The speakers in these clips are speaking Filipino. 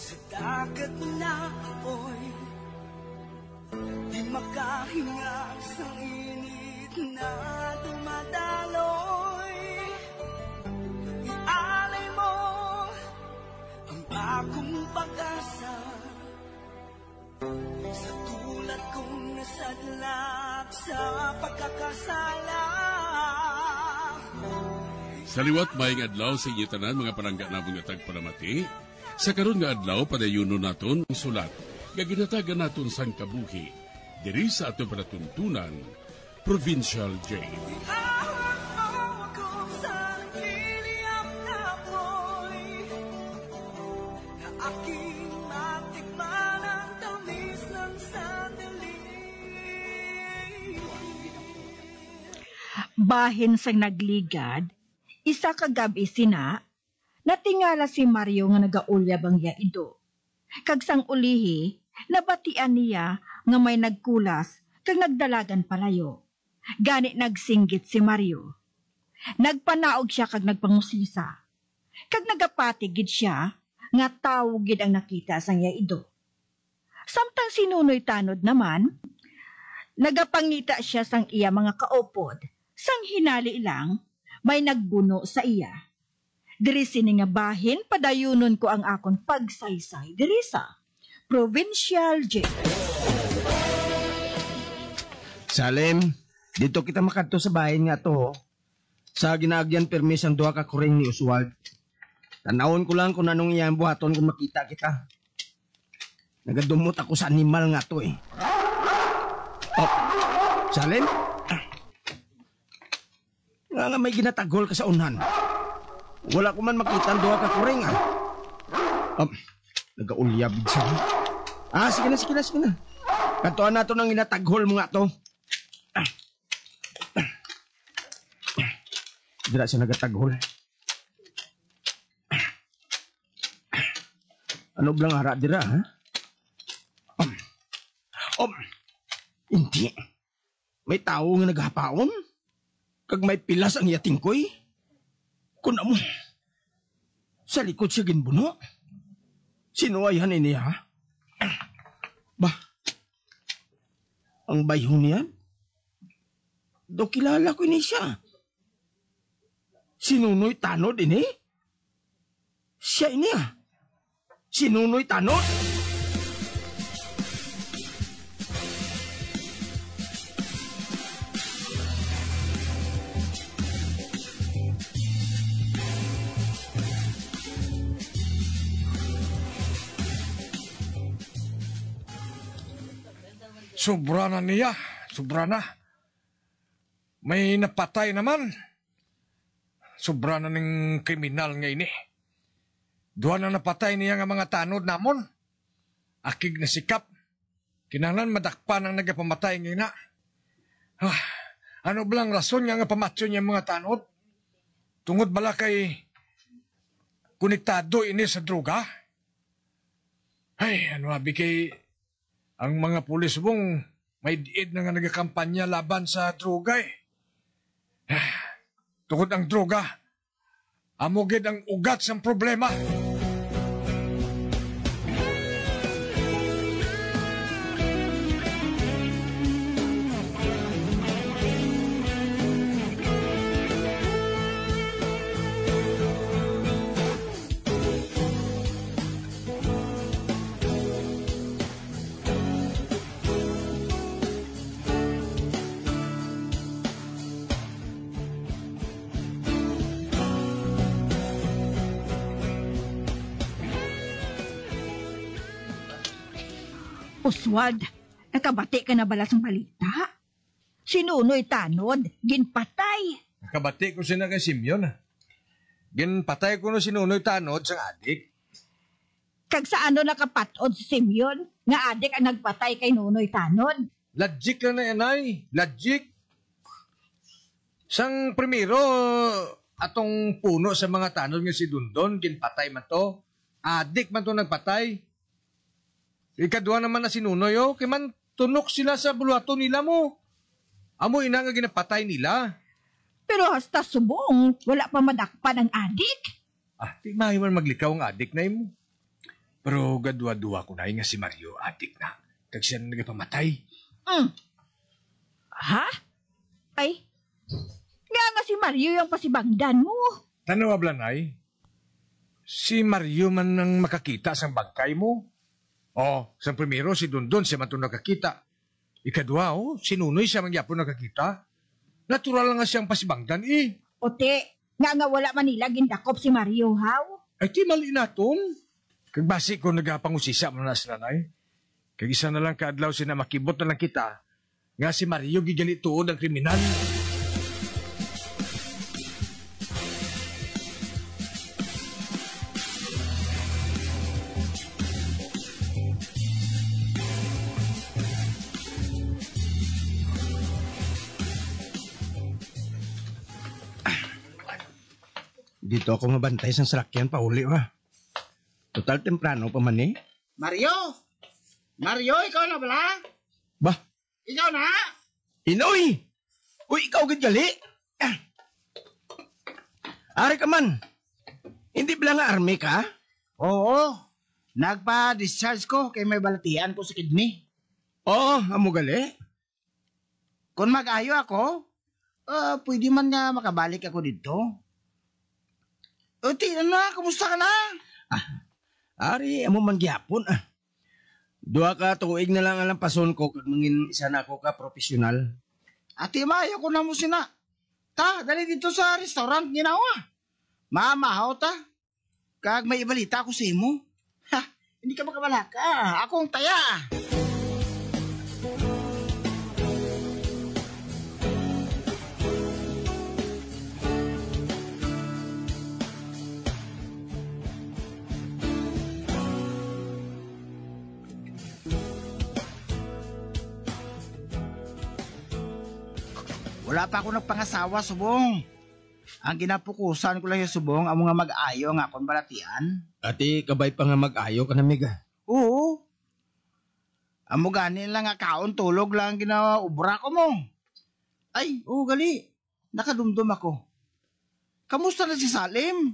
Sa dagat na apoy, di makahinga sa init na dumadaloy. Ialay mo ang akong pag-asa, sa tulad kong nasadlak sa pagkakasala. Sa liwat maing adlaw sa inyo tanan mga palangga na mga tagpalamati, sa karon nga adlaw padayuno naton ang sulat, gaginatagan naton sang kabuhi, diri sa ato panatuntunan, Provincial Jail. Bahin sang nagligad, isa ka gabi sina, natingala si Mario nga nagaulyab ang yaido. Kag sang ulihi, nabatian niya nga may nagkulas kag nagdalagan palayo. Gani nagsinggit si Mario. Nagpanaog siya kag nagpangusisa. Kag nagapatigid siya nga tao gid ang nakita sang yaido. Samtang si Nunoy Tanod naman, nagapangita siya sang iya mga kaupod. Sang hinali lang, may nagbuno sa iya. Diri sini nga bahin, padayunon ko ang akon pagsaysay diri sa Provincial Jail. Salim, dito kita makadto sa bahin nga to. Sa ginaagyan permis ang duha ka kuring ni Oswald. Tanawon ko lang kung anong iyang buhaton kung makita kita. Nagadumot ako sa animal nga to eh. Oh, Salim? Nga may ginatagol ka sa unan. Wala ko man makita ang duha ka kuring ah. Nagaulyab siya. Sige na. Katuan nato ng ginataghol mo nga to. Dira siya nagataghol. Ano blang hara dira ha? Hindi. May tao nga naghapaon? Kag may pilas ang yatingkoy? Kuna mo, sa likod siya ginbuno? Sinuwayhan niya? Bah, ang bayhon niya? Do kilala ko ni siya. Sinunoy Tanod ini? Siya ini ah. Sinunoy Tanod? Sobra na niya. Sobra na. May napatay naman. Sobra na ng kriminal nga ini. Duha na napatay niya nga mga tanod namon. Akig na sikap. Kinahanglan madakpan ang nagapamatay nga ina. Ano balang rason nga pamatyo niya mga tanod? Tungod bala kay konektado ini sa droga? Ay, ano abi kay ang mga pulis mong may diid na nga nagakampanya laban sa droga eh. Tungod ang droga, amogid ang ugat sa problema. Oswald, nakabati ka na bala sa balita? Si Nunoy Tanod, ginpatay. Nakabati ko siya kay Simeon. Ginpatay ko no si Nunoy Tanod sa adik. Kag sa ano nakapatod si Simeon, nga adik ang nagpatay kay Nunoy Tanod? Logic lang na yan ay. Logic. Sang primero, atong puno sa mga tanod nga si Dundon, ginpatay man to. Adik man to nagpatay. Ikadwa naman na si Nunoy, kay man tunok sila sa buluhato nila mo. Amo ina nga ginapatay nila. Pero hasta subong, wala pa madakpan ang adik. Di man maglikaw ang adik na mo. Pero gadwa-dwa ko na nga si Mario, adik na. Kag siya na nagapamatay. Ha? Ay, nga si Mario yung pasibangdan mo. Tanawa Blanay, si Mario man nang makakita sa bangkay mo. Sa primero si Dondon siya man ito nakakita. Ikadwa, si Nunoy siya man yapon nakakita. Natural nga siyang pasibangdan Ote, nga wala Manila gindakop si Mario, haw? Ay ti mali naton. Kag basi ko nagapangusisa man na sa nanay. Kag isa na lang kaadlaw sina makibot na lang kita. Nga si Mario gigali tuod ang kriminal. Dito ako mabantay sa salakyan pa uli ba. Total temprano pa man eh. Mario! Mario, ikaw na bala? Bah, Ikaw na? Inoy! Uy, ikaw gali. Ari ka man. Hindi pala nga army ka? Oo. Nagpa-discharge ko kay may balatian ko sa kidney. Oo, amo gali. Kung mag-ayo ako, pwede man nga makabalik ako dito. Tina na, kumusta ka na? Ari, amo man gyapon. Dua ka tuig na lang ang pason ko kag mangin isa na ako ka profesional. Ati mayo ko na mo sina. Ta, dali dito sa restaurant ginawa. Mamahaw ta. Kag may ibalita ko sa imo. Hindi ka makabalaka. Ako ang taya. Wala pa ako nagpangasawa, subong. Ang ginapukusan ko lang yung subong, ang mga mag-ayo nga akong balatian. Ati, kabay pa nga mag-ayo ka na, Miga. Oo. Amo ganin lang nga kaon, tulog lang ginaubra ko mo. Ay, gali. Nakadumdum ako. Kamusta na si Salim?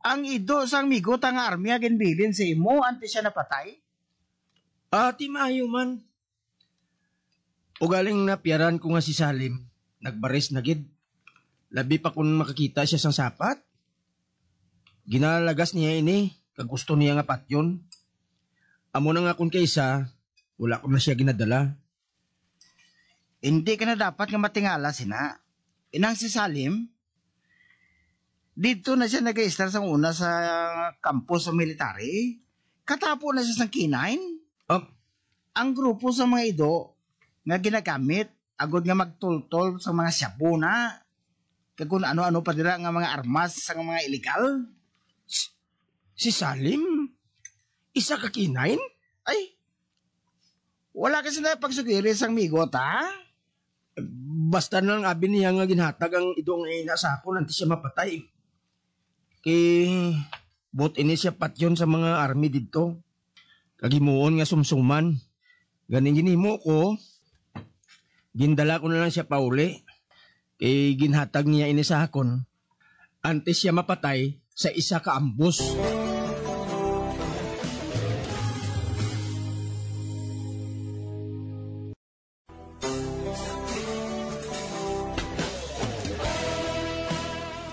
Ang ido sang migo nga army agin bilin sa imo, antes siya napatay? Ati, maayo man. O galing na piyaran ko nga si Salim, nagbaris na gid. Labi pa kung makakita siya sang sapat. Ginalagas niya ini, kag gusto niya nga patyon. Amo na nga kung kaysa, wala ko na siya ginadala. Hindi ka na dapat nga matingala sina. Inang si Salim, dito na siya nag-i-start sa una sa campus sa military. Katapo na siya sa K9. Ang grupo sa mga ido, nga ginagamit, agod nga magtultol sa mga syabuna, kag kung ano-ano pa dira nga mga armas sa mga illegal. Si Salim? Isa ka kinain? Ay, wala kasi na pagsugiri sang migot, ha? Basta na lang abi niya nga ginhatag ang idong ina sa ako nanti siya mapatay. Kay, bot ini siya patyon sa mga army dito. Kagimuon nga sumsuman. Ganing ginimo ko, gindala ko na lang siya pauli. Kay ginhatag niya ini sa akon. Antes siya mapatay sa isa ka ambus.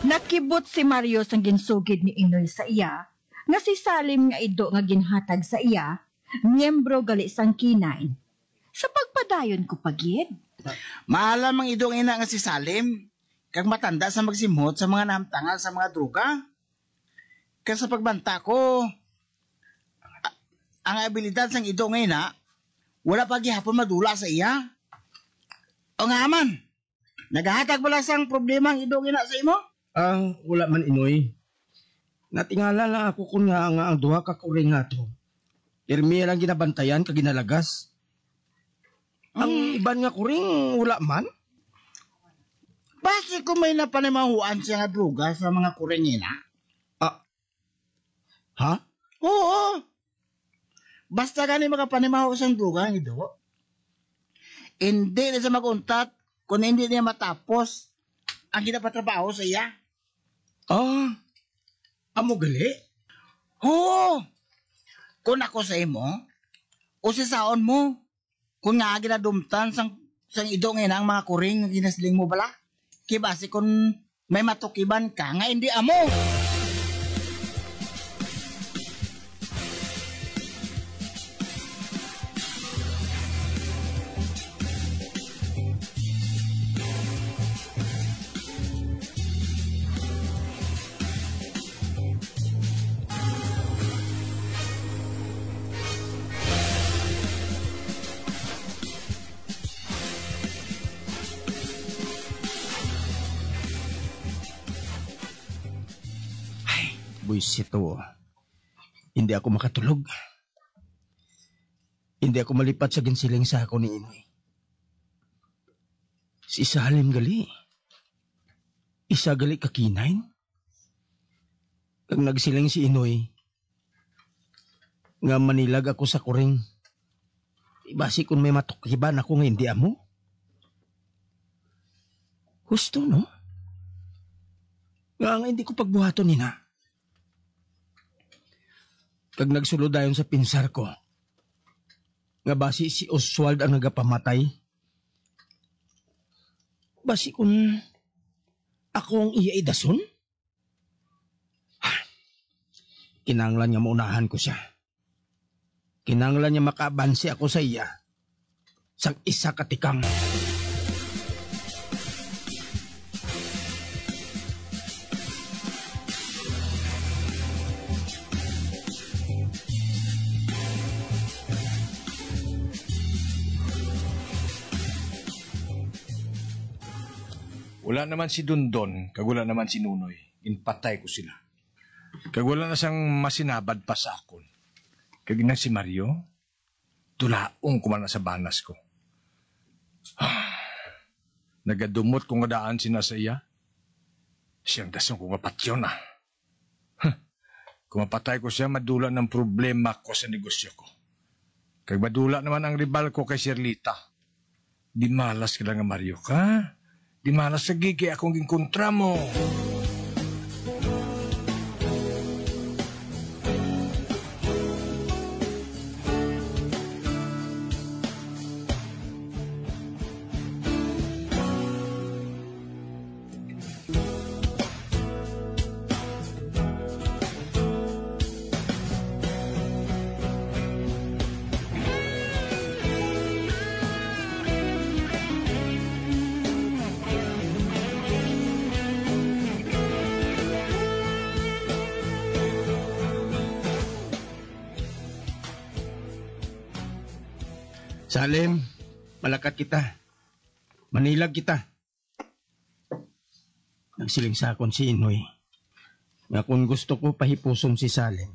Nakibot si Mario sang ginsugid ni Inoy sa iya, nga si Salim nga ido nga ginhatag sa iya, miyembro gali sang K9. Sa pagpadayon ko pagid. Maalam ang idong ina nga si Salim, kag matanda sa magsimhot sa mga namtangal sa mga droga. Kaya sa pagbanta ko, ang abilidad sang idong ina, wala pa gihapon madula sa iya. O nga man, naghahatag wala sang problema ang idong ina sa imo? Wala man Inoy. Natingala lang ako kung nga ang duha ka kuring nga to. Irmi lang ginabantayan kag ginalagas. Ang iban nga kuring wala man. Basi kung may napanimahuan siya nga droga sa mga kuringina. Ha? Oo. Basta gani makapanimahu siyang droga ang ido. Hindi na siya maguntat kung hindi niya matapos ang ginapatrabaho sa iya. Amo gali? Oo! Kung ako sa imo, o sisaon mo, kung nga ginadumtan sang ido ngayon ang mga kuring nga ginasling mo bala, kibasi kung may matukiban ka nga hindi amo. Buisit to. Hindi ako makatulog. Hindi ako malipat sa ginsiling sa ako ni Inoy. Si Salim gali. Isa gali kakinain. Kag nagsiling si Inoy, nga manilag ako sa kuring. Ibasi kung may matukiban ako nga hindi amo. Gusto, no? Nga hindi ko pagbuhaton nina. Kag nagsulod dayon sa pinsar ko, nga basi si Oswald ang nagapamatay, basi kung ako ang iya idason? Kinanglan niya maunahan ko siya. Kinanglan niya makabansi ako sa iya sang isa katikang. Wala naman si Dondon, kag wala naman si Nunoy. Inpatay ko sila. Kag wala na siyang masinabad pa sa akon. Kag na si Mario, tulaong kumana sa banas ko. Nagadumot kung daan sina sa iya. Siyang dasong kung mapatyon na. Kung mapatay ko siya, madula ng problema ko sa negosyo ko. Kag madula naman ang ribal ko kay Sherlita. Di malas ka lang nga Mario ka. Di malas sa gigi akong ginkontra mo. Salim, malakat kita. Manilag kita. Nagsiling sa akon si Inoy. Nga kung gusto ko pahipuson si Salim,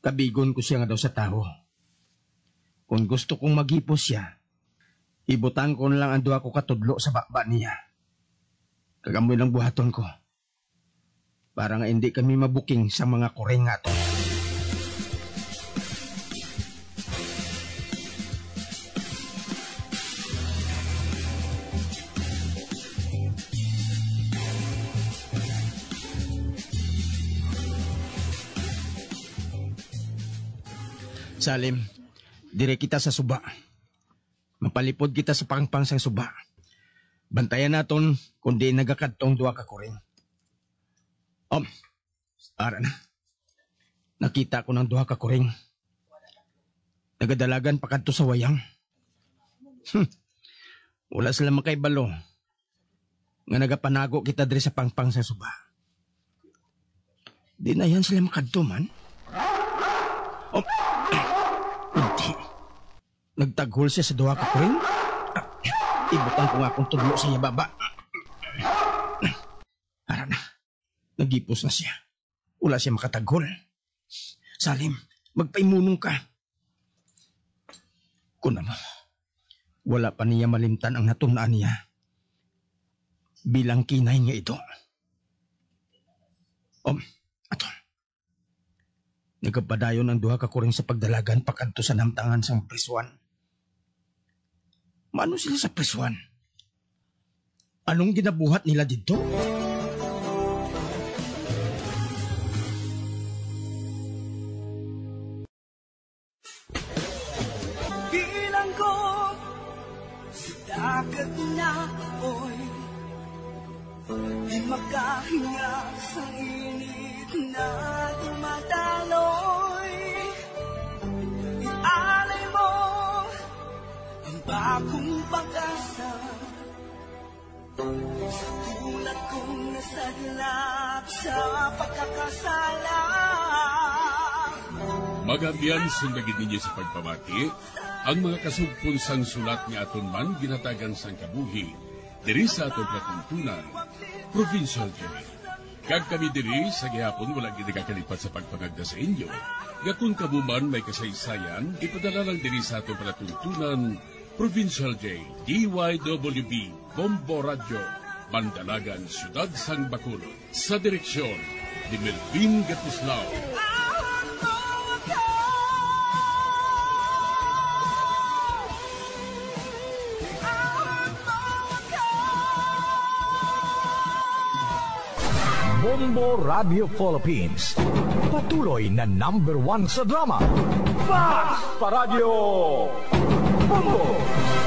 kabigon ko siya nga daw sa tao. Kung gusto kong maghipos siya, ibutang ko na lang ang duha ko katudlo sa bakba niya. Kagamoy lang buhaton ko. Para nga hindi kami mabuking sa mga kureng nga to. Salim, dire kita sa suba. Mapalipod kita sa pangpang sang suba. Bantayan naton kung di nagakadtong duwa ka kuring. Ara na. Nakita ko ng duha ka kuring. Nagadalagan pa kadto sa wayang. Wala sila makaibalo. Nga nagapanago kita dire sa pangpang sang suba. Di na yan sila makadto man. Hindi. Nagtaghol siya sa duha ka kuring. Ibutang ko nga akong tudlo sa iya baba. Ara na. Nagipos na siya. Wala siya makataghol. Salim, magpaimunong ka. Kuna mo, wala pa niya malimtan ang natunaan niya. Bilang kinay nga ito. Ato. Nagapadayon ang duha ka kuring sa pagdalagan pakadto sa namtangan sang preswan. Mano sila sa preswan? Anong ginabuhat nila dito? agad na apoy di makahinga sa init na dumadaloy. Ialay mo ang bagong pag-asa sa tulad kong nasadlak sa pagkakasala. Magabiyan sundagin ninyo sa pagpamati ang mga kasugpon sang sulat nga aton man ginatagan sang kabuhi diri sa atong katuntunan, Provincial Journey. Kag kami diri sa gihapon wala gid kakalipat sa pagpangagda sa inyo. Gakun kabuman may kasaysayan, ipadala lang diri sa atong palatuntunan, Provincial J, DYWB, Bombo Radio, Mandalagan, Siyudad Sang Bacolod. Sa direksyon ni Melvin Gatuslao. Bombo Radio Philippines. Patuloy na #1 sa drama. Fast Paradyo Bombo!